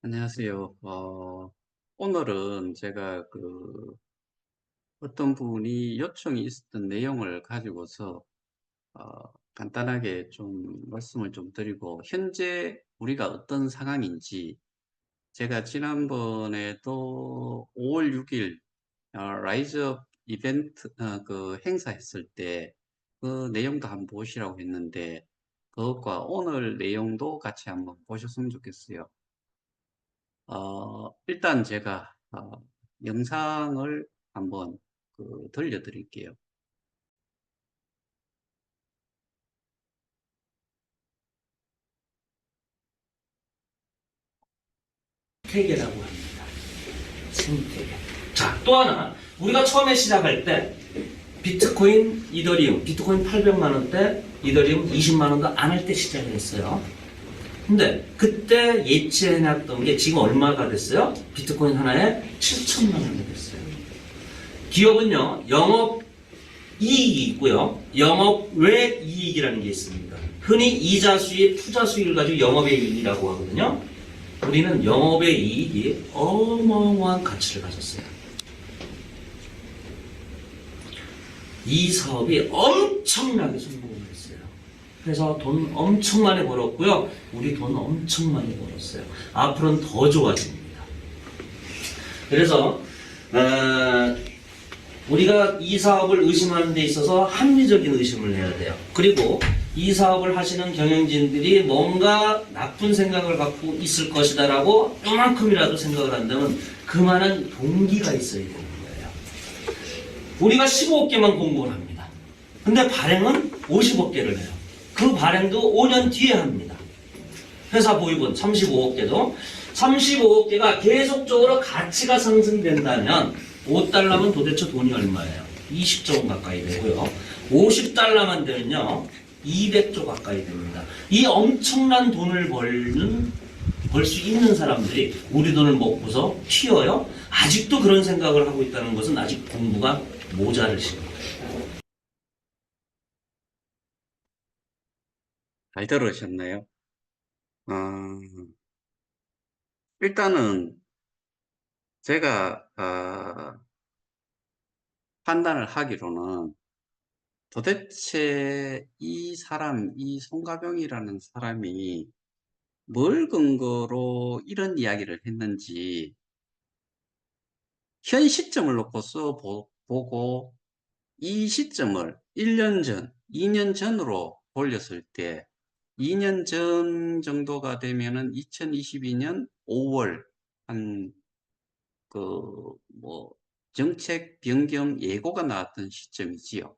안녕하세요. 오늘은 제가 어떤 분이 요청이 있었던 내용을 가지고서 간단하게 좀 말씀을 좀 드리고, 현재 우리가 어떤 상황인지, 제가 지난번에도 5월 6일 라이즈업 이벤트 그 행사했을 때 그 내용도 한번 보시라고 했는데, 그것과 오늘 내용도 같이 한번 보셨으면 좋겠어요. 일단 제가 영상을 한번 들려드릴게요. 생태계라고 합니다. 생태계. 자, 또 하나. 우리가 처음에 시작할 때 비트코인, 이더리움, 비트코인 800만 원대, 이더리움 20만 원도 안 할 때 시작을 했어요. 근데 그때 예치해놨던 게 지금 얼마가 됐어요? 비트코인 하나에 7천만 원이 됐어요. 기업은요, 영업 이익이 있고요, 영업 외 이익이라는 게 있습니다. 흔히 이자 수익, 투자 수익을 가지고 영업의 이익이라고 하거든요. 우리는 영업의 이익이 어마어마한 가치를 가졌어요. 이 사업이 엄청나게 성공을 했어요. 그래서 돈 엄청 많이 벌었고요. 우리 돈 엄청 많이 벌었어요. 앞으로는 더 좋아집니다. 그래서 우리가 이 사업을 의심하는 데 있어서 합리적인 의심을 해야 돼요. 그리고 이 사업을 하시는 경영진들이 뭔가 나쁜 생각을 갖고 있을 것이다라고 요만큼이라도 생각을 한다면 그만한 동기가 있어야 되는 거예요. 우리가 15억개만 공부를 합니다. 근데 발행은 50억개를 해요. 그 발행도 5년 뒤에 합니다. 회사 보유분 35억개도 35억개가 계속적으로 가치가 상승된다면 5달러면 도대체 돈이 얼마예요? 20조 원 가까이 되고요. 50달러만 되면요, 200조 가까이 됩니다. 이 엄청난 돈을 벌 수 있는 사람들이 우리 돈을 먹고서 튀어요? 아직도 그런 생각을 하고 있다는 것은 아직 공부가 모자르신 거예요. 잘 들으셨나요? 어, 일단은 제가 판단을 하기로는, 도대체 이 송가병이라는 사람이 뭘 근거로 이런 이야기를 했는지, 현 시점을 놓고서 보고 이 시점을 1년 전, 2년 전으로 돌렸을 때, 2년 전 정도가 되면은 2022년 5월 한 정책 변경 예고가 나왔던 시점이지요.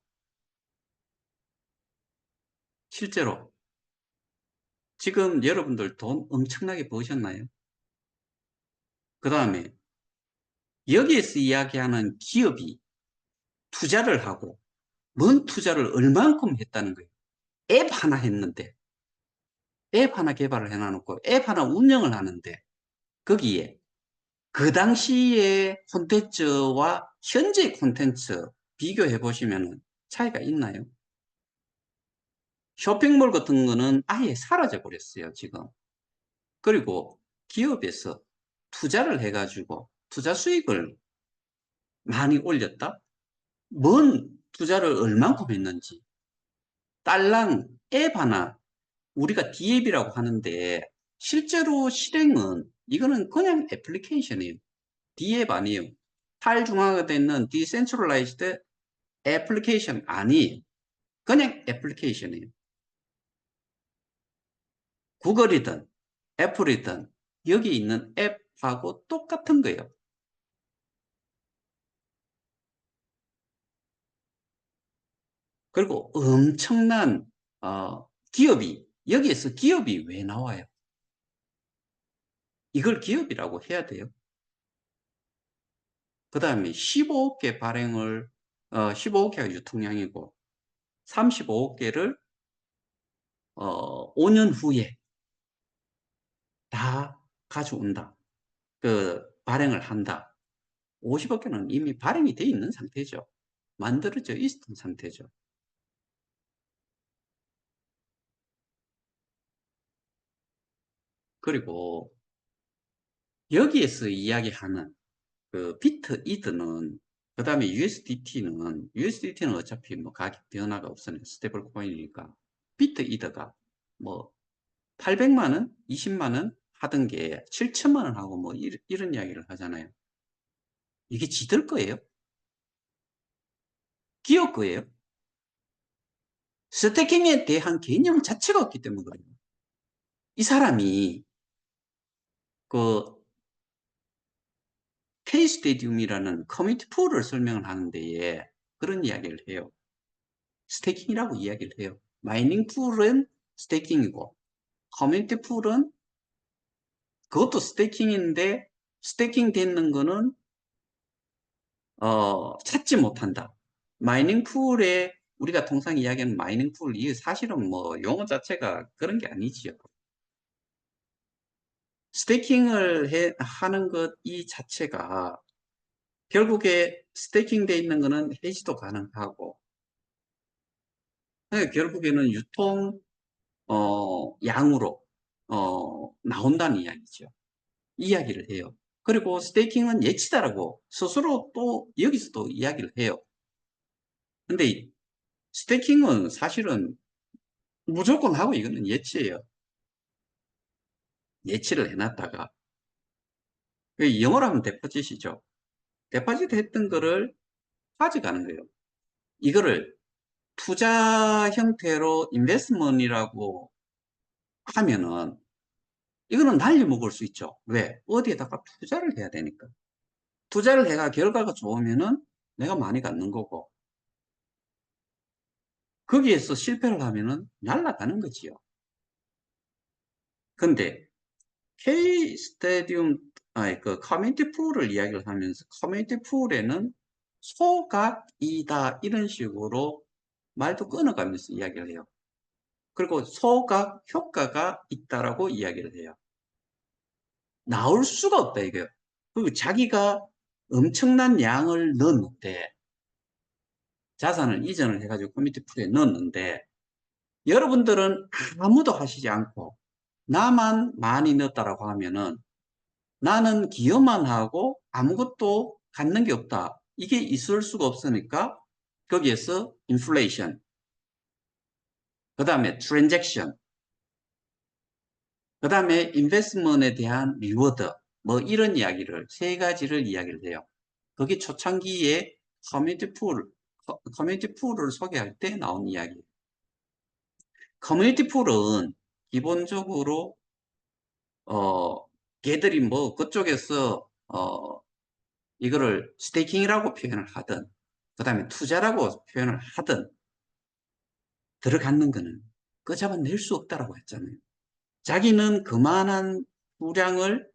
실제로 지금 여러분들 돈 엄청나게 버셨나요? 그 다음에 여기에서 이야기하는 기업이 투자를 하고, 뭔 투자를 얼만큼 했다는 거예요. 앱 하나 했는데, 앱 하나 개발을 해놔놓고 앱 하나 운영을 하는데, 거기에 그 당시의 콘텐츠와 현재 콘텐츠 비교해 보시면 차이가 있나요? 쇼핑몰 같은 거는 아예 사라져 버렸어요, 지금. 그리고 기업에서 투자를 해가지고 투자 수익을 많이 올렸다? 뭔 투자를 얼만큼 했는지. 딸랑 앱 하나, 우리가 D앱이라고 하는데, 실제로 실행은 이거는 그냥 애플리케이션이에요. D앱 아니에요. 탈중앙화되어 있는 디센트럴라이즈드 애플리케이션 아니에요. 그냥 애플리케이션이에요. 구글이든 애플이든 여기 있는 앱하고 똑같은 거예요. 그리고 엄청난 기업이, 여기에서 기업이 왜 나와요? 이걸 기업이라고 해야 돼요. 그 다음에 15억 개 발행을, 15억 개가 유통량이고 35억 개를 5년 후에 다 가져온다. 발행을 한다. 50억 개는 이미 발행이 돼 있는 상태죠. 만들어져 있던 상태죠. 그리고 여기에서 이야기하는 그 비트 이드는, 그 다음에 USDT는 어차피 뭐 가격 변화가 없으니까 스테이블 코인이니까 비트 이드가 뭐 800만 원, 20만 원 하던 게 7천만 원 하고 뭐 이런 이야기를 하잖아요. 이게 지들 거예요? 기업 거예요? 스태킹에 대한 개념 자체가 없기 때문에 그래요. 이 사람이 그 K-스테디움이라는 커뮤니티 풀을 설명을 하는데 그런 이야기를 해요. 스테이킹이라고 이야기를 해요. 마이닝 풀은 스테이킹이고 커뮤니티 풀은 그것도 스테이킹인데 스테이킹 되는 거는 찾지 못한다. 마이닝 풀에 우리가 통상 이야기하는 마이닝 풀, 이게 사실은 뭐 용어 자체가 그런 게 아니지요. 스테이킹을 하는 것 이 자체가 결국에 스테이킹 돼 있는 거는 해지도 가능하고, 결국에는 유통 양으로 나온다는 이야기죠. 이야기를 해요. 그리고 스테이킹은 예치다라고 스스로 또 여기서도 이야기를 해요. 근데 스테이킹은 사실은 무조건 하고 이거는 예치예요. 예치를 해놨다가 영어로 하면 데포짓이죠. 데포짓 했던 거를 가져가는 거예요. 이거를 투자 형태로 인베스트먼이라고 하면은 이거는 날려 먹을 수 있죠. 왜? 어디에다가 투자를 해야 되니까. 투자를 해가 결과가 좋으면은 내가 많이 갖는 거고, 거기에서 실패를 하면은 날아가는 거지요. 근데 K 스테디움, 아니 그 커뮤니티 풀을 이야기를 하면서 커뮤니티 풀에는 소각이다 이런 식으로 말도 끊어가면서 이야기를 해요. 그리고 소각 효과가 있다라고 이야기를 해요. 나올 수가 없다 이거예요. 그리고 자기가 엄청난 양을 넣었는데, 자산을 이전을 해가지고 커뮤니티 풀에 넣었는데 여러분들은 아무도 하시지 않고 나만 많이 넣었다라고 하면은 나는 기여만 하고 아무것도 갖는 게 없다. 이게 있을 수가 없으니까 거기에서 인플레이션, 그 다음에 트랜잭션, 그 다음에 인베스트먼트에 대한 리워드, 뭐 이런 이야기를 세 가지를 이야기를 해요. 그게 초창기에 커뮤니티 풀을 소개할 때 나온 이야기예요. 커뮤니티 풀은 기본적으로 걔들이 뭐 그쪽에서 이거를 스테이킹이라고 표현을 하든 그 다음에 투자라고 표현을 하든 들어가는 거는 끄잡아낼 수 없다라고 했잖아요. 자기는 그만한 수량을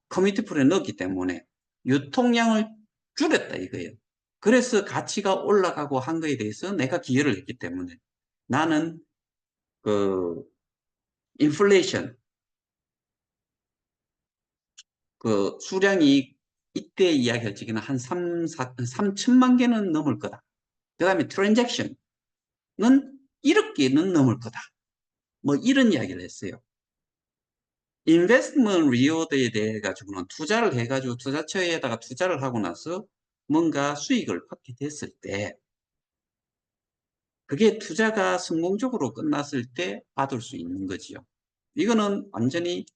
커뮤니티 풀에 넣었기 때문에 유통량을 줄였다 이거예요. 그래서 가치가 올라가고 한 거에 대해서 내가 기여를 했기 때문에 나는 그 인플레이션, 그 수량이 이때 이야기할 적에는 한 3천만 개는 넘을 거다. 그 다음에 트랜잭션은 1억 개는 넘을 거다. 뭐 이런 이야기를 했어요. 인베스트먼트 리워드에 대해 가지고는 투자를 해가지고 투자처에다가 투자를 하고 나서 뭔가 수익을 받게 됐을 때 그게 투자가 성공적으로 끝났을 때 받을 수 있는 거지요. 이거는 완전히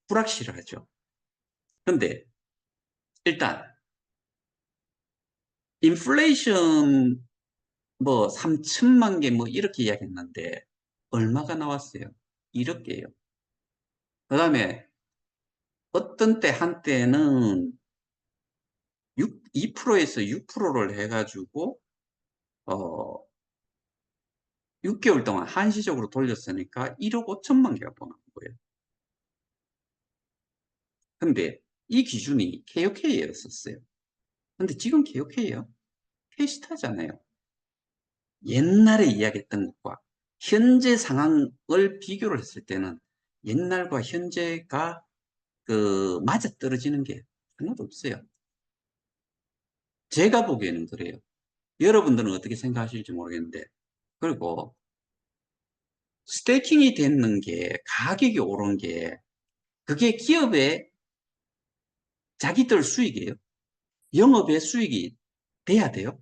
불확실하죠. 근데 일단 인플레이션 뭐 3천만 개 뭐 이렇게 이야기했는데 얼마가 나왔어요? 1억 개요. 그 다음에 어떤 때 한때는 2%에서 6%를 해가지고 6개월 동안 한시적으로 돌렸으니까 1억 5천만 개가 또 나온 거예요. 근데 이 기준이 KOK였었어요. 근데 지금 KOK예요. K스타잖아요. 옛날에 이야기했던 것과 현재 상황을 비교를 했을 때는 옛날과 현재가 그 맞아떨어지는 게 하나도 없어요. 제가 보기에는 그래요. 여러분들은 어떻게 생각하실지 모르겠는데, 그리고 스테이킹이 됐는 게 가격이 오른 게 그게 기업의 자기들 수익이에요. 영업의 수익이 돼야 돼요.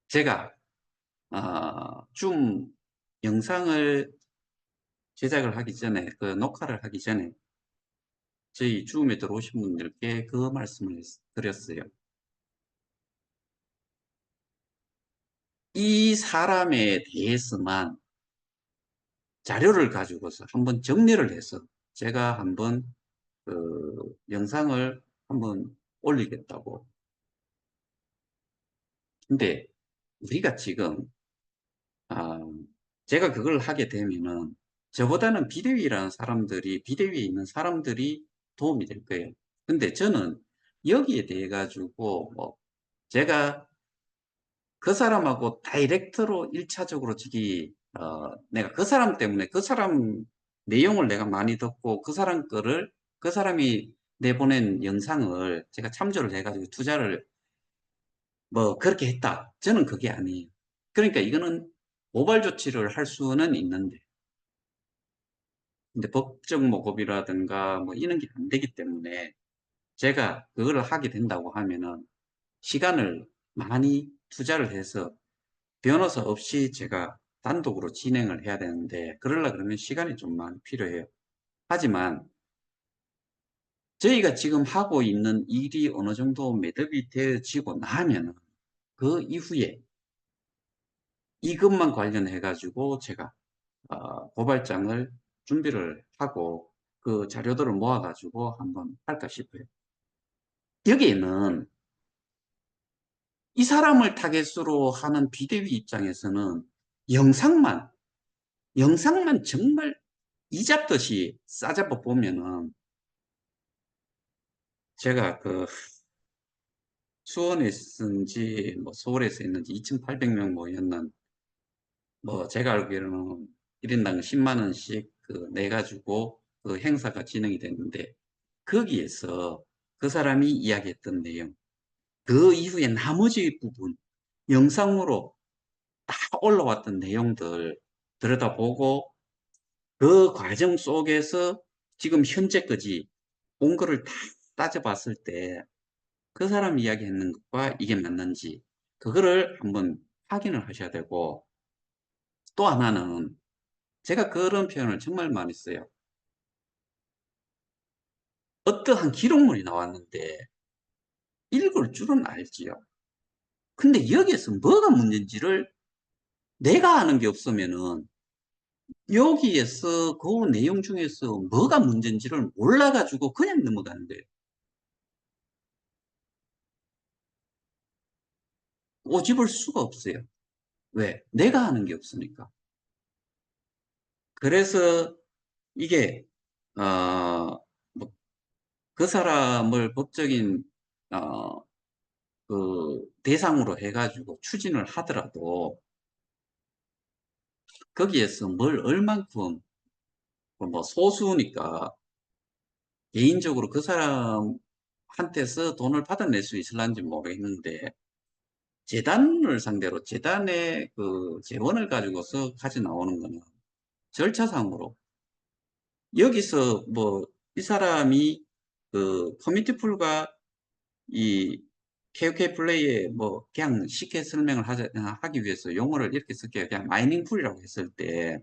제가 줌 영상을 제작을 하기 전에, 그 녹화를 하기 전에 저희 줌에 들어오신 분들께 그 말씀을 드렸어요. 이 사람에 대해서만 자료를 가지고서 한번 정리를 해서 제가 한번 그 영상을 한번 올리겠다고. 근데 우리가 지금 아, 제가 그걸 하게 되면은 저보다는 비대위라는 사람들이, 비대위에 있는 사람들이 도움이 될 거예요. 근데 저는 여기에 대해 가지고 뭐 제가 그 사람하고 다이렉트로 1차적으로 저기 내가 그 사람 때문에 그 사람 내용을 내가 많이 듣고 그 사람 거를 그 사람이 내보낸 영상을 제가 참조를 해가지고 투자를 뭐 그렇게 했다. 저는 그게 아니에요. 그러니까 이거는 모발 조치를 할 수는 있는데 근데 법적 모급이라든가 뭐 이런 게 안 되기 때문에 제가 그거를 하게 된다고 하면은 시간을 많이 투자를 해서 변호사 없이 제가 단독으로 진행을 해야 되는데 그러려 그러면 시간이 좀 많이 필요해요. 하지만 저희가 지금 하고 있는 일이 어느 정도 매듭이 되어지고 나면은 그 이후에 이것만 관련해 가지고 제가 고발장을 준비를 하고 그 자료들을 모아 가지고 한번 할까 싶어요. 여기에는 이 사람을 타겟으로 하는 비대위 입장에서는 영상만 영상만 정말 이 잡듯이 싸잡아 보면은 제가 그 수원에 있는지 뭐 서울에서 있는지 2,800명 모였는 뭐 제가 알기로는 1인당 10만 원씩 그 내 가지고 그 행사가 진행이 됐는데 거기에서 그 사람이 이야기했던 내용 그 이후에 나머지 부분 영상으로 다 올라왔던 내용들 들여다보고 그 과정 속에서 지금 현재까지 온 거를 다 따져봤을 때 그 사람 이야기했는 것과 이게 맞는지 그거를 한번 확인을 하셔야 되고 또 하나는 제가 그런 표현을 정말 많이 써요. 어떠한 기록물이 나왔는데 읽을 줄은 알지요. 근데 여기에서 뭐가 문제인지를 내가 아는 게 없으면은 여기에서 그 내용 중에서 뭐가 문제인지를 몰라가지고 그냥 넘어가는 거예요. 꼬집을 수가 없어요. 왜? 내가 아는 게 없으니까. 그래서 이게 뭐그 사람을 법적인 어, 그 대상으로 해가지고 추진을 하더라도 거기에서 뭘 얼만큼 뭐 소수니까 개인적으로 그 사람한테서 돈을 받아낼 수 있을런지 모르겠는데 재단을 상대로 재단의 그 재원을 가지고서 가져 나오는 거는 절차상으로 여기서 뭐 이 사람이 그 커뮤니티 풀과 이 KOK 플레이에 뭐 그냥 쉽게 설명을 하기 위해서 용어를 이렇게 쓸게요. 그냥 마이닝 풀이라고 했을 때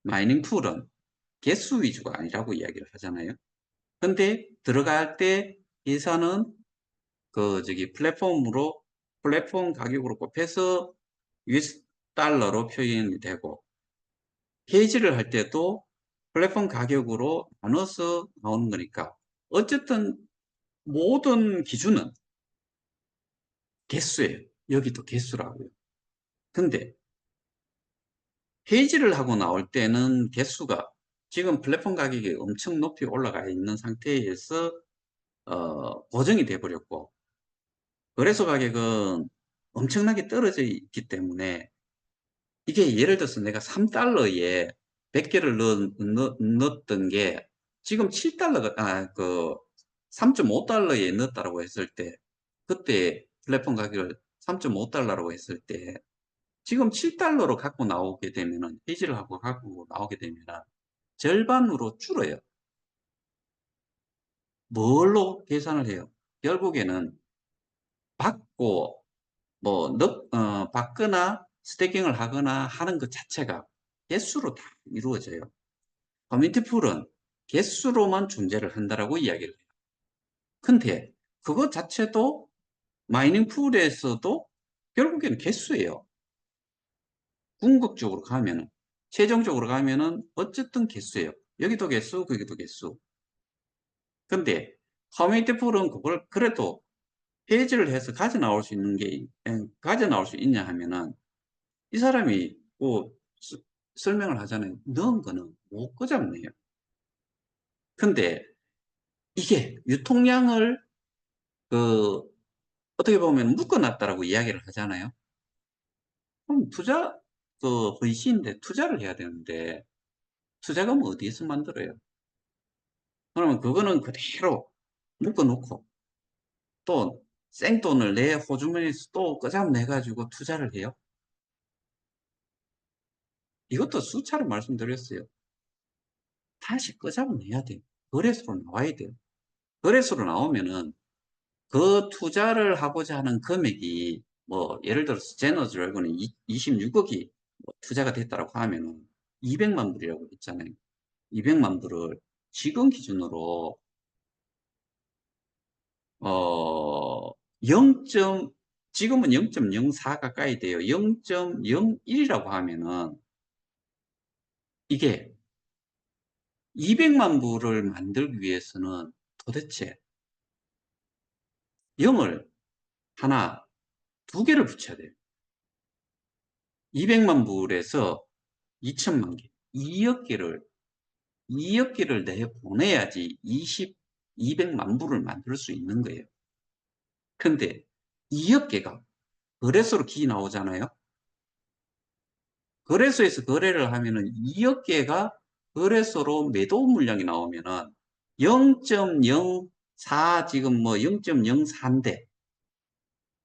마이닝 풀은 개수 위주가 아니라고 이야기를 하잖아요. 근데 들어갈 때 예산은 그 저기 플랫폼으로 플랫폼 가격으로 곱해서 US 달러로 표현이 되고 해지를 할 때도 플랫폼 가격으로 나눠서 나오는 거니까 어쨌든 모든 기준은 개수예요. 여기도 개수라고요. 근데 페이지를 하고 나올 때는 개수가 지금 플랫폼 가격이 엄청 높이 올라가 있는 상태에서 고정이 돼 버렸고 거래소 가격은 엄청나게 떨어져 있기 때문에 이게 예를 들어서 내가 3달러에 100개를 넣었던 게 지금 7달러가 그 3.5달러에 넣었다라고 했을 때 그때 플랫폼 가격을 3.5달러라고 했을 때 지금 7달러로 갖고 나오게 되면은, 해지를 하고 갖고 나오게 되면은, 절반으로 줄어요. 뭘로 계산을 해요? 결국에는 받고, 받거나 스태킹을 하거나 하는 것 자체가 개수로 다 이루어져요. 커뮤니티 풀은 개수로만 존재를 한다라고 이야기를 해요. 근데 그것 자체도 마이닝 풀에서도 결국에는 개수예요. 궁극적으로 가면은, 최종적으로 가면은 어쨌든 개수예요. 여기도 개수, 거기도 개수. 근데 커뮤니티 풀은 그걸 그래도 페이지를 해서 가져 나올 수 있는 게, 가져 나올 수 있냐 하면은, 이 사람이 뭐 설명을 하잖아요. 넣은 거는 못 끄잡네요. 근데 이게 유통량을 그 어떻게 보면 묶어놨다라고 이야기를 하잖아요. 그럼 헌신인데 투자를 해야 되는데, 투자금은 어디에서 만들어요? 그러면 그거는 그대로 묶어놓고, 또 생돈을 내 호주머니에서 또 끄잡내가지고 투자를 해요? 이것도 수차례 말씀드렸어요. 다시 끄잡내야 돼요. 거래소로 나와야 돼요. 거래소로 나오면은 그 투자를 하고자 하는 금액이, 예를 들어서 제너드래곤이 26억이 투자가 됐다라고 하면은 200만 불이라고 했잖아요. 200만 불을 지금 기준으로, 어, 0. 지금은 0.04 가까이 돼요. 0.01이라고 하면은 이게 200만 불을 만들기 위해서는 도대체 0을 하나, 두 개를 붙여야 돼요. 200만 불에서 2천만 개, 2억 개를 내보내야지 200만 불을 만들 수 있는 거예요. 근데 2억 개가 거래소로 기 나오잖아요. 거래소에서 거래를 하면은 2억 개가 거래소로 매도 물량이 나오면은 0.04, 지금 0.04인데,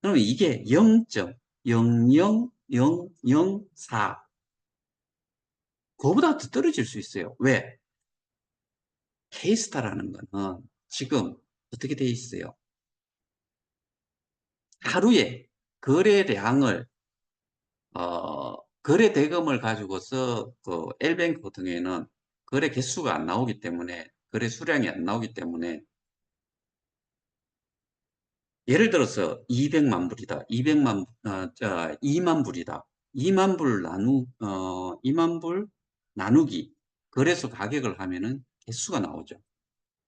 그러면 이게 0.00004, 그거보다 더 떨어질 수 있어요. 왜? K스타라는 거는 지금 어떻게 돼 있어요? 하루에 거래량을, 거래 대금을 가지고서 그 L뱅크 같은 경우에는 거래 개수가 안 나오기 때문에, 거래 수량이 안 나오기 때문에, 예를 들어서 200만 불이다. 2만 불이다. 2만 불 나누기 거래소 가격을 하면은 개수가 나오죠.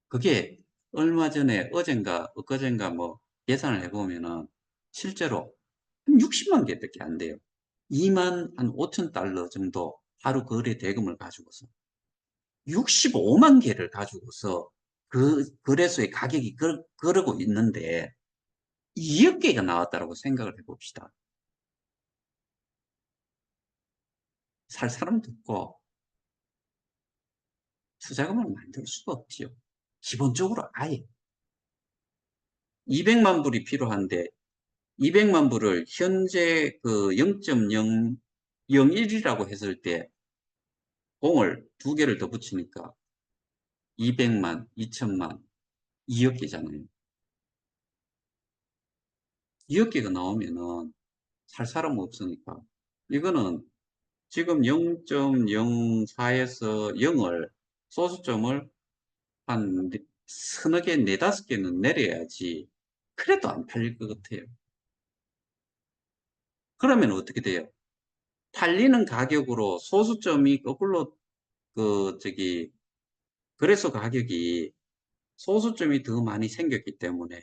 그게 얼마 전에 엊그젠가 계산을 해보면은 실제로 한 60만 개밖에 안 돼요. 2만 한 5천 달러 정도 하루 거래 대금을 가지고서 65만 개를 가지고서 그 거래소의 가격이 그러고 있는데 2억 개가 나왔다고 생각을 해봅시다. 살 사람도 없고 투자금을 만들 수가 없지요. 기본적으로 아예 200만 불이 필요한데 200만 불을 현재 그 0.001이라고 했을 때 공을 두 개를 더 붙이니까 200만, 2천만, 2억 개잖아요. 2억 개가 나오면은 살 사람 없으니까 이거는 지금 0.04에서 0을 소수점을 한 서너 개, 네다섯 개는 내려야지 그래도 안 팔릴 것 같아요. 그러면 어떻게 돼요? 팔리는 가격으로 소수점이 거꾸로 거래소 가격이 소수점이 더 많이 생겼기 때문에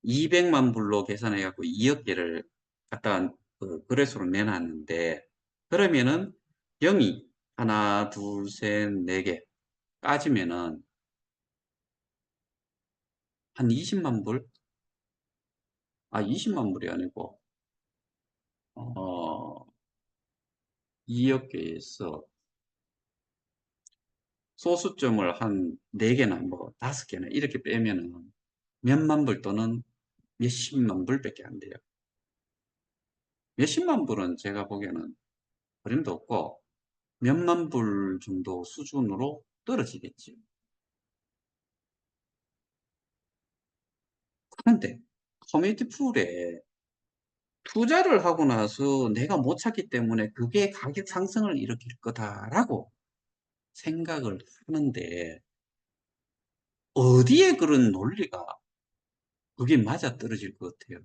200만 불로 계산해갖고 2억 개를 갖다 그 거래소로 내놨는데, 그러면은 0이 하나, 둘, 셋, 네 개 까지면은 한 20만 불? 20만 불이 아니고, 어, 2억 개에서 소수점을 한 4개나 5개나 이렇게 빼면은 몇만 불 또는 몇십만 불밖에 안 돼요. 몇십만 불은 제가 보기에는 그림도 없고 몇만 불 정도 수준으로 떨어지겠지. 그런데 커뮤니티 풀에 투자를 하고 나서 내가 못 찾기 때문에 그게 가격 상승을 일으킬 거다라고 생각을 하는데 어디에 그런 논리가 그게 맞아떨어질 것 같아요.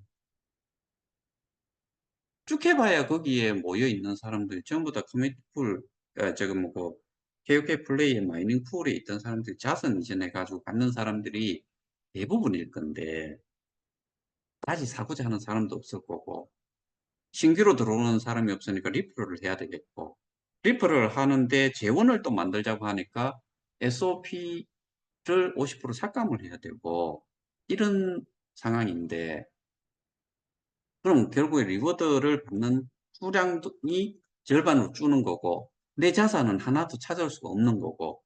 쭉 해봐야 거기에 모여 있는 사람들이 전부 다 커뮤니티 풀, 저거 뭐고 KOK 플레이의 마이닝 풀에 있던 사람들이 자선 이전해 가지고 받는 사람들이 대부분일 건데 다시 사고자 하는 사람도 없을 거고 신규로 들어오는 사람이 없으니까 리프를 해야 되겠고 리프를 하는데 재원을 또 만들자고 하니까 SOP를 50% 삭감을 해야 되고 이런 상황인데 그럼 결국에 리워드를 받는 수량이 절반으로 주는 거고 내 자산은 하나도 찾아올 수가 없는 거고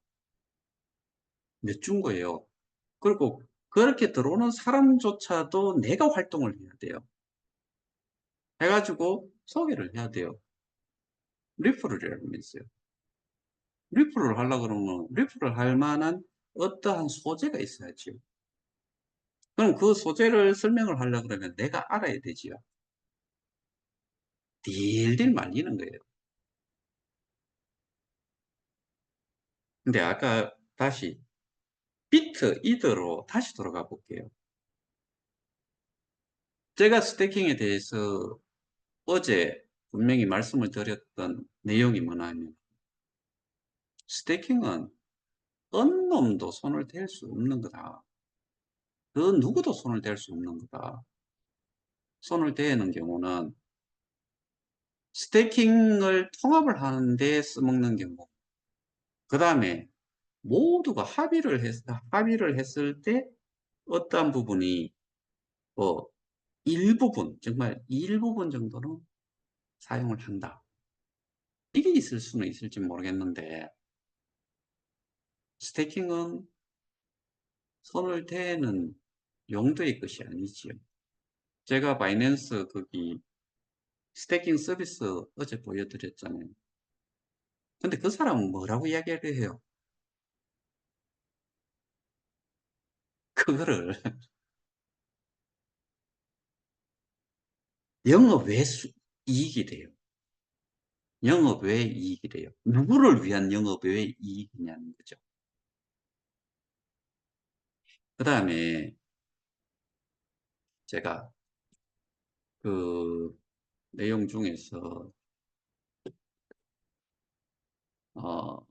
몇 준 거예요. 그리고 그렇게 들어오는 사람조차도 내가 활동을 해야 돼요. 해가지고 소개를 해야 돼요. 리프를 해야면서요. 리플을 하려고 그러면 리플을 할 만한 어떠한 소재가 있어야지. 그럼 그 소재를 설명을 하려고 그러면 내가 알아야 되지요. 딜딜 말리는 거예요. 근데 아까 다시 비트 이더로 다시 돌아가 볼게요. 제가 스태킹에 대해서 어제 분명히 말씀을 드렸던 내용이 뭐냐면 스태킹은 어느 놈도 손을 댈 수 없는 거다. 그 누구도 손을 댈 수 없는 거다. 손을 대는 경우는 스태킹을 통합을 하는데 써먹는 경우. 그 다음에 모두가 합의를 했을 때 어떠한 부분이 뭐 일부분, 정말 일부분 정도는 사용을 한다. 이게 있을 수는 있을지 모르겠는데 스태킹은 손을 대는 용도의 것이 아니지요. 제가 바이낸스 거기 스태킹 서비스 어제 보여드렸잖아요. 근데 그 사람은 뭐라고 이야기를 해요? 그거를 영업 외 이익이 돼요. 영업 외 이익이 돼요. 누구를 위한 영업 외 이익이냐는 거죠. 그 다음에 제가 그 내용 중에서 어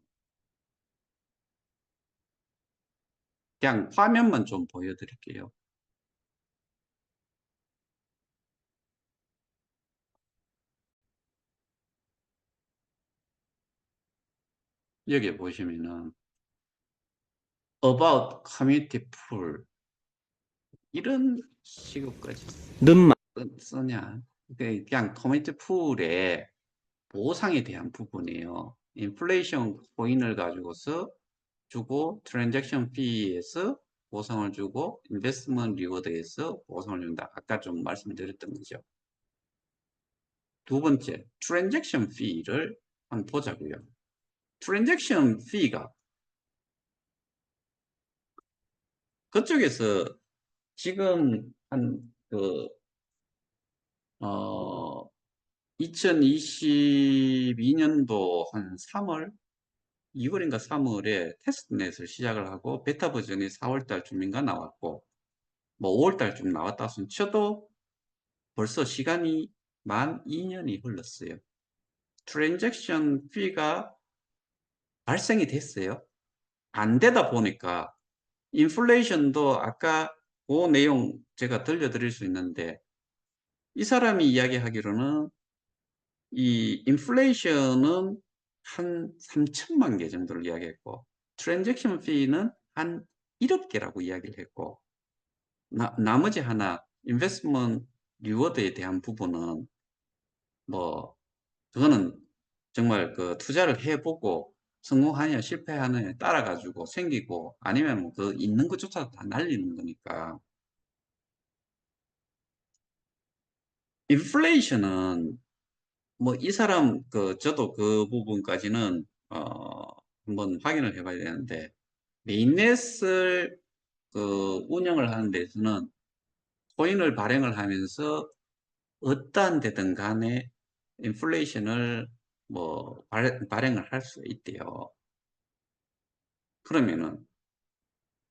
그냥 화면만 좀 보여드릴게요. 여기 보시면은 About Community Pool 이런 식으로까지 는 쓰냐? 그냥 커뮤니티 풀의 보상에 대한 부분이에요. 인플레이션 코인을 가지고서 주고 트랜잭션 피에서 보상을 주고 인베스트먼트 리워드에서 보상을 준다. 아까 좀 말씀드렸던 거죠. 두 번째, 트랜잭션 피를 한번 보자고요. 트랜잭션 피가 그쪽에서 지금 한그 2022년도 한 3월, 2월인가 3월에 테스트넷을 시작을 하고 베타 버전이 4월달쯤인가 나왔고 뭐 5월달쯤 나왔다 손 쳐도 벌써 시간이 만 2년이 흘렀어요. 트랜잭션 피가 발생이 됐어요. 안 되다 보니까 인플레이션도 아까 그 내용 제가 들려드릴 수 있는데 이 사람이 이야기하기로는 이 인플레이션은 한 3천만 개 정도를 이야기했고 트랜잭션 피는 한 1억 개라고 이야기를 했고 나머지 하나 인베스트먼트 리워드에 대한 부분은 뭐 그거는 정말 그 투자를 해보고 성공하냐 실패하느냐에 따라 가지고 생기고 아니면 뭐 그 있는 것조차도 다 날리는 거니까 인플레이션은 뭐 이 사람 저도 그 부분까지는 한번 확인을 해봐야 되는데 메인넷을 운영을 하는 데서는 코인을 발행을 하면서 어떠한 데든 간에 인플레이션을 뭐 발행을 할 수 있대요. 그러면은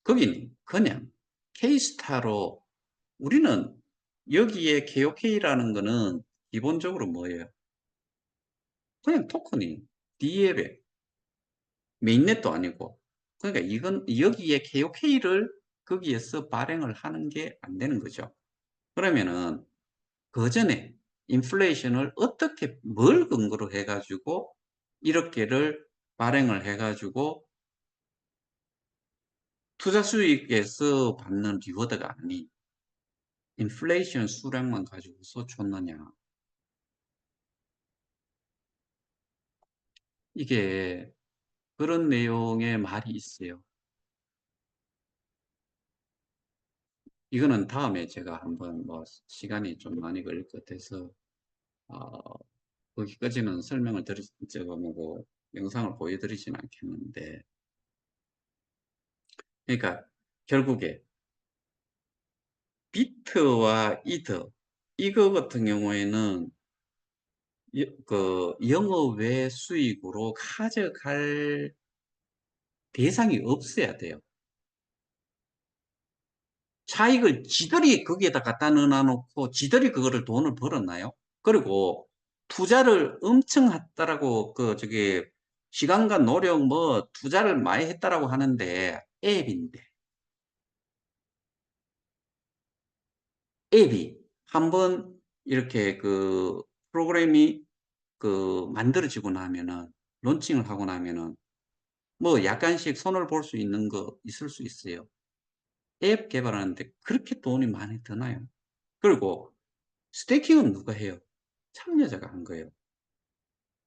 거기는 그냥 K스타로 우리는 여기에 KOK라는 거는 기본적으로 뭐예요? 그냥 토큰이 D앱에 메인넷도 아니고 그러니까 이건 여기에 KOK를 거기에서 발행을 하는 게 안 되는 거죠. 그러면은 그 전에 인플레이션을 어떻게 뭘 근거로 해가지고 이렇게를 발행을 해가지고 투자 수익에서 받는 리워드가 아닌 인플레이션 수량만 가지고서 줬느냐. 이게 그런 내용의 말이 있어요. 이거는 다음에 제가 한번 뭐 시간이 좀 많이 걸릴 것 같아서 어, 거기까지는 설명을 제가 뭐 영상을 보여드리진 않겠는데 그러니까 결국에 비트와 이더 이거 같은 경우에는 그 영업외 수익으로 가져갈 대상이 없어야 돼요. 차익을 지들이 거기에다 갖다 넣어놓고 지들이 그거를 돈을 벌었나요? 그리고 투자를 엄청 했다라고 저기 시간과 노력 뭐 투자를 많이 했다라고 하는데 앱이 한번 이렇게 프로그램이 만들어지고 나면은 론칭을 하고 나면은 뭐 약간씩 손을 볼 수 있는 거 있을 수 있어요. 앱 개발하는데 그렇게 돈이 많이 드나요? 그리고 스테이킹은 누가 해요? 참여자가 한 거예요.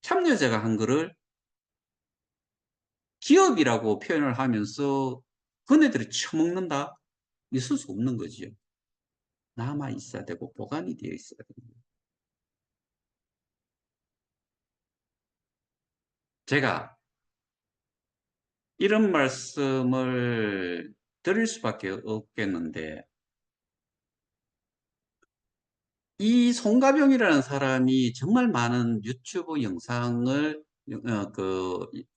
참여자가 한 거를 기업이라고 표현을 하면서 그네들이 처먹는다? 있을 수 없는 거지요. 남아 있어야 되고 보관이 되어 있어야 됩니다. 제가 이런 말씀을 드릴 수밖에 없겠는데 이 송가병이라는 사람이 정말 많은 유튜브 영상을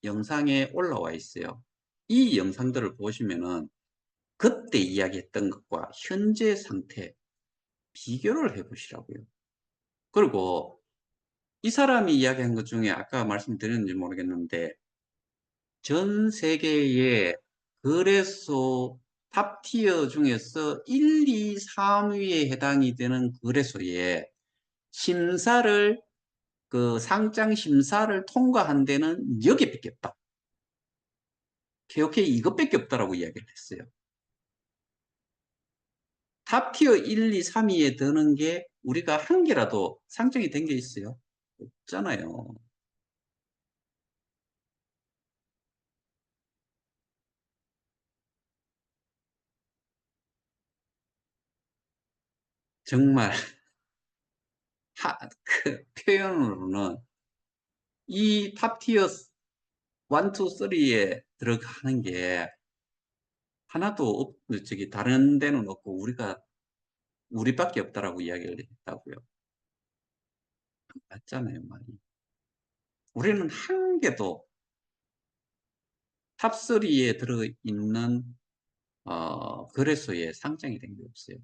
영상에 올라와 있어요. 이 영상들을 보시면은 그때 이야기했던 것과 현재 상태 비교를 해보시라고요. 그리고 이 사람이 이야기한 것 중에 아까 말씀드렸는지 모르겠는데 전 세계의 거래소 탑티어 중에서 1, 2, 3위에 해당이 되는 거래소에 심사를 상장 심사를 통과한 데는 여기밖에 없다. KOK 이것밖에 없다라고 이야기를 했어요. 탑티어 1, 2, 3위에 드는 게 우리가 한 개라도 상장이 된 게 있어요? 없잖아요. 정말 표현으로는 이 탑티어 1, 2, 3에 들어가는 게 하나도 다른 데는 없고 우리밖에 없다라고 이야기를 했다고요. 맞잖아요, 말이. 우리는 한 개도 탑3에 들어있는 거래소에 상장이 된 게 없어요.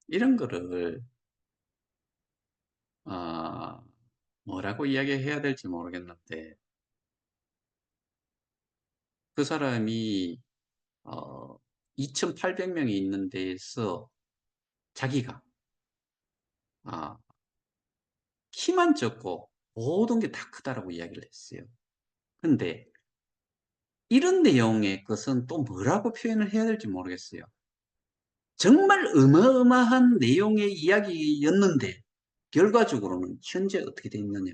이런 거를 어, 뭐라고 이야기해야 될지 모르겠는데 그 사람이 2,800명이 있는 데에서 자기가 아, 키만 적고 모든 게 다 크다라고 이야기를 했어요. 근데 이런 내용의 것은 또 뭐라고 표현을 해야 될지 모르겠어요. 정말 어마어마한 내용의 이야기였는데 결과적으로는 현재 어떻게 돼 있느냐.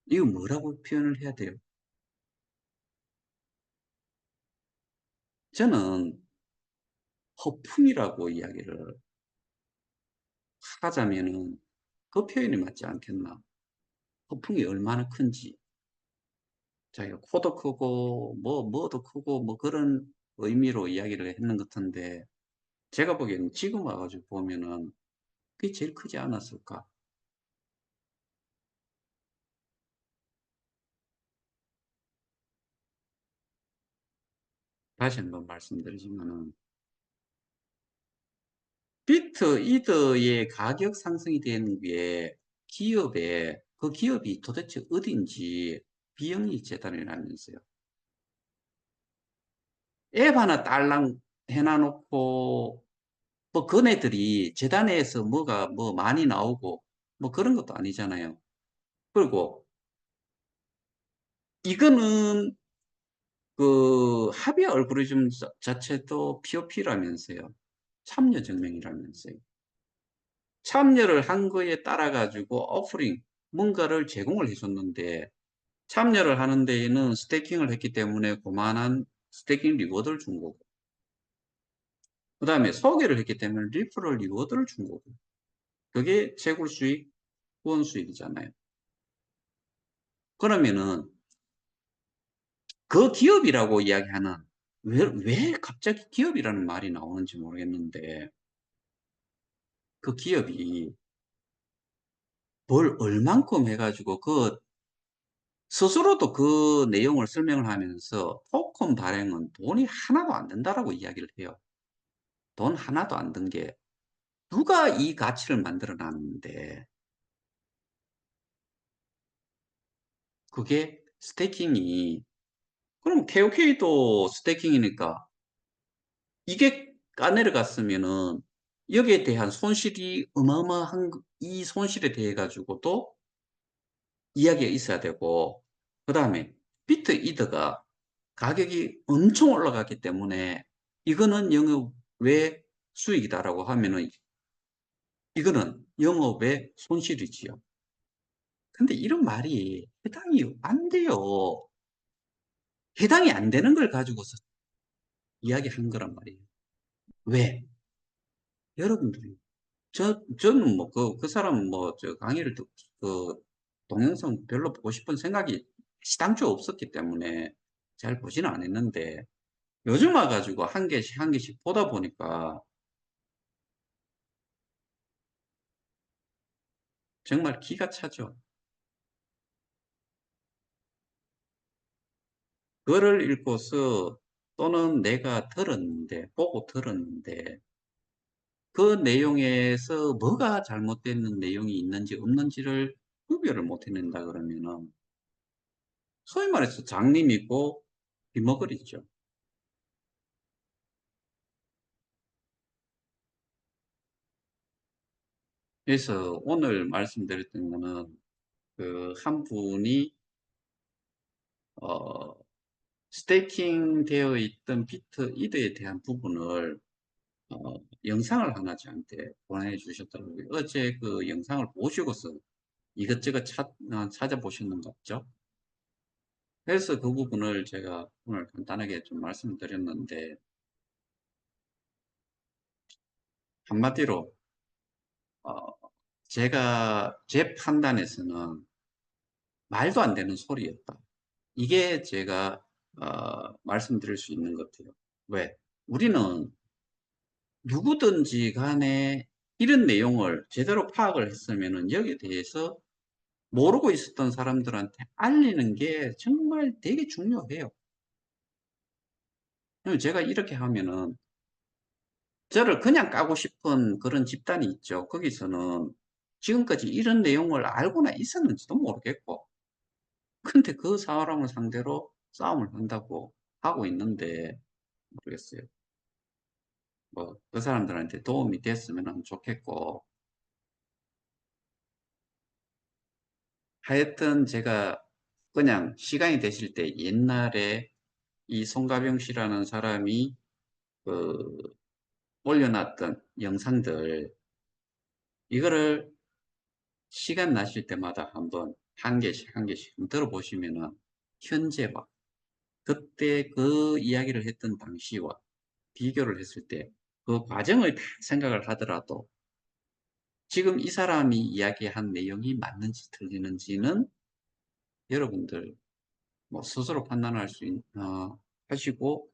이거 뭐라고 표현을 해야 돼요? 저는 허풍이라고 이야기를 하자면은 그 표현이 맞지 않겠나. 허풍이 얼마나 큰지. 자기가 코도 크고, 뭐도 크고, 뭐 그런 의미로 이야기를 했는 것 같은데, 제가 보기에는 지금 와가지고 보면은 그게 제일 크지 않았을까. 다시 한번 말씀드리지만은, 비트, 이더의 가격 상승이 되는 게 기업에, 그 기업이 도대체 어딘지 비영리 재단이라면서요. 앱 하나 딸랑 해놔놓고, 뭐, 그네들이 재단에서 뭐가 뭐 많이 나오고, 뭐 그런 것도 아니잖아요. 그리고 이거는 그 합의 알고리즘 자체도 POP라면서요. 참여증명이라면서요. 참여를 한 거에 따라 가지고 오프링, 뭔가를 제공을 해줬는데 참여를 하는 데에는 스테이킹을 했기 때문에 그만한 스테이킹 리워드를 준 거고 그 다음에 소개를 했기 때문에 리퍼럴 리워드를 준 거고 그게 채굴 수익, 후원 수익이잖아요. 그러면은 그 기업이라고 이야기하는 왜 갑자기 기업이라는 말이 나오는지 모르겠는데 그 기업이 뭘 얼만큼 해가지고 그 스스로도 그 내용을 설명을 하면서 토큰 발행은 돈이 하나도 안 든다라고 이야기를 해요. 돈 하나도 안 든 게 누가 이 가치를 만들어 놨는데 그게 스테이킹이 그럼 KOK도 스테이킹이니까 이게 까내려갔으면은 여기에 대한 손실이 어마어마한 이 손실에 대해 가지고도 이야기가 있어야 되고 그 다음에 비트 이더가 가격이 엄청 올라갔기 때문에 이거는 영업 외 수익이다라고 하면은 이거는 영업의 손실이지요. 근데 이런 말이 해당이 안 돼요. 해당이 안 되는 걸 가지고서 이야기한 거란 말이에요. 왜? 여러분들이 저는 뭐 그 사람 뭐 저 강의를 그 동영상 별로 보고 싶은 생각이 시당초 없었기 때문에 잘 보지는 않았는데 요즘 와가지고 한 개씩 한 개씩 보다 보니까 정말 기가 차죠. 글을 읽고서 또는 내가 들었는데, 보고 들었는데, 그 내용에서 뭐가 잘못되는 내용이 있는지 없는지를 구별을 못 해낸다 그러면은, 소위 말해서 장님이고 비머거리죠. 그래서 오늘 말씀드렸던 거는 그 한 분이, 어, 스테이킹 되어 있던 비트 이드에 대한 부분을 어, 영상을 하나 저한테 보내주셨더라고요. 어제 그 영상을 보시고서 이것저것 찾아보셨는 것 같죠? 그래서 그 부분을 제가 오늘 간단하게 좀 말씀드렸는데, 한마디로, 어, 제가 제 판단에서는 말도 안 되는 소리였다. 이게 제가, 말씀드릴 수 있는 것 같아요. 왜? 우리는 누구든지 간에 이런 내용을 제대로 파악을 했으면은 여기에 대해서 모르고 있었던 사람들한테 알리는 게 정말 되게 중요해요. 제가 이렇게 하면은 저를 그냥 까고 싶은 그런 집단이 있죠. 거기서는 지금까지 이런 내용을 알고나 있었는지도 모르겠고 근데 그 사람을 상대로 싸움을 한다고 하고 있는데 모르겠어요. 뭐 그 사람들한테 도움이 됐으면 좋겠고 하여튼 제가 그냥 시간이 되실 때 옛날에 이 송가병 씨라는 사람이 그 올려놨던 영상들 이거를 시간 나실 때마다 한번 한 개씩 한 개씩 들어보시면은 현재와 그때 그 이야기를 했던 당시와 비교를 했을 때 그 과정을 다 생각을 하더라도 지금 이 사람이 이야기한 내용이 맞는지 틀리는지는 여러분들 뭐 스스로 판단할 수 하시고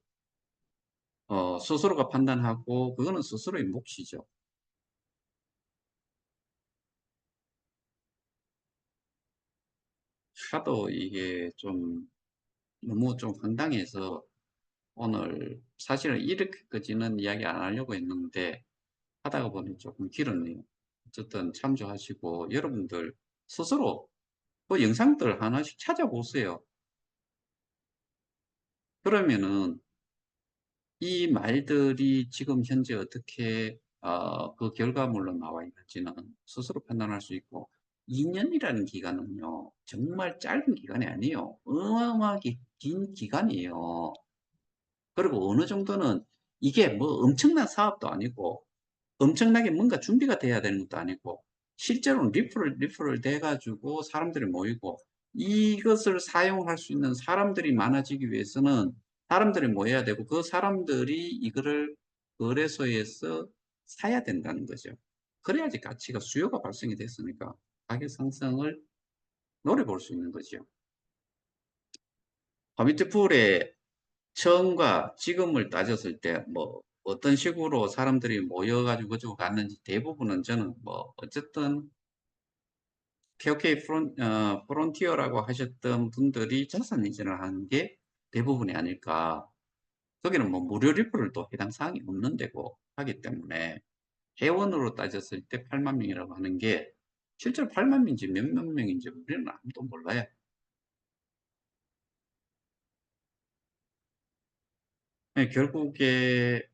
스스로가 판단하고 그거는 스스로의 몫이죠. 하도 이게 좀 너무 좀 황당해서 오늘 사실은 이렇게까지는 이야기 안 하려고 했는데 하다가 보니 조금 길었네요. 어쨌든 참조하시고 여러분들 스스로 그 영상들 하나씩 찾아보세요. 그러면은 이 말들이 지금 현재 어떻게 그 결과물로 나와 있는지는 스스로 판단할 수 있고 2년이라는 기간은요 정말 짧은 기간이 아니에요. 어마어마하게 긴 기간이에요. 그리고 어느 정도는 이게 뭐 엄청난 사업도 아니고 엄청나게 뭔가 준비가 돼야 되는 것도 아니고 실제로는 리플을 돼 가지고 사람들이 모이고 이것을 사용할 수 있는 사람들이 많아지기 위해서는 사람들이 모여야 되고 그 사람들이 이거를 거래소에서 사야 된다는 거죠. 그래야지 가치가 수요가 발생이 됐으니까 가격 상승을 노려볼 수 있는 거죠. 커뮤니티풀의 처음과 지금을 따졌을 때 뭐 어떤 식으로 사람들이 모여가지고 그쪽으로 갔는지 대부분은 저는 뭐 어쨌든 KOK 프론티어라고 하셨던 분들이 자산 이전을 하는 게 대부분이 아닐까. 거기는 뭐 무료 리플을 또 해당 사항이 없는 데고 하기 때문에 회원으로 따졌을 때 8만 명이라고 하는 게 실제로 8만 명인지 몇몇 명인지 우리는 아무도 몰라요. 네, 결국에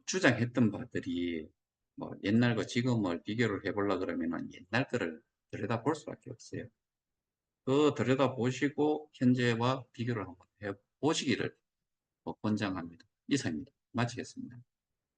주장했던 바들이 뭐 옛날과 지금을 비교를 해보려 그러면은 옛날 거를 들여다볼 수밖에 없어요. 그 들여다보시고 현재와 비교를 한번 해보시기를 권장합니다. 이상입니다. 마치겠습니다.